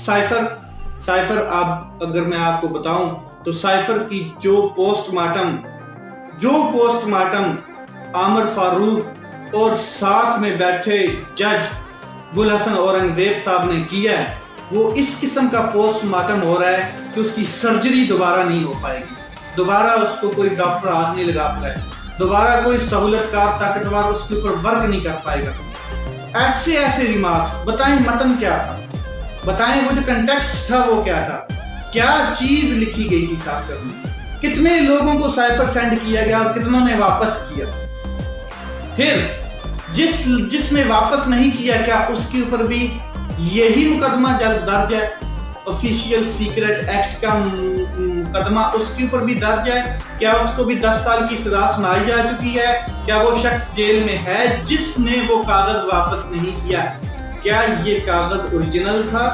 Cipher cipher आप अगर मैं आपको बताऊं तो साइफर की जो पोस्टमार्टम आमिर फारूक और साथ में बैठे जज गुल हसन औरंगजेब साहब ने किया है, वो इस किस्म का पोस्टमार्टम हो रहा है कि उसकी सर्जरी दोबारा नहीं हो पाएगी, दोबारा उसको कोई डॉक्टर हाथ नहीं लगा पाएगा, दोबारा कोई सहूलतकार ताकतवर उसके ऊपर वर्क नहीं कर पाएगा। ऐसे ऐसे रिमार्क्स। बताएं मतन क्या था, बताएं वो जो कंटेक्स्ट था वो क्या था, क्या चीज लिखी गई थी साइफर में, कितने लोगों को साइफर सेंड किया गया और कितनों ने वापस किया। फिर जिसने वापस नहीं किया, क्या उसके ऊपर भी यही मुकदमा दर्ज है, ऑफिशियल सीक्रेट एक्ट का मुकदमा उसके ऊपर भी दर्ज है? क्या उसको भी 10 साल की सजा सुनाई जा चुकी है? क्या वो शख्स जेल में है जिसने वो कागज वापस नहीं किया? क्या ये कागज ओरिजिनल था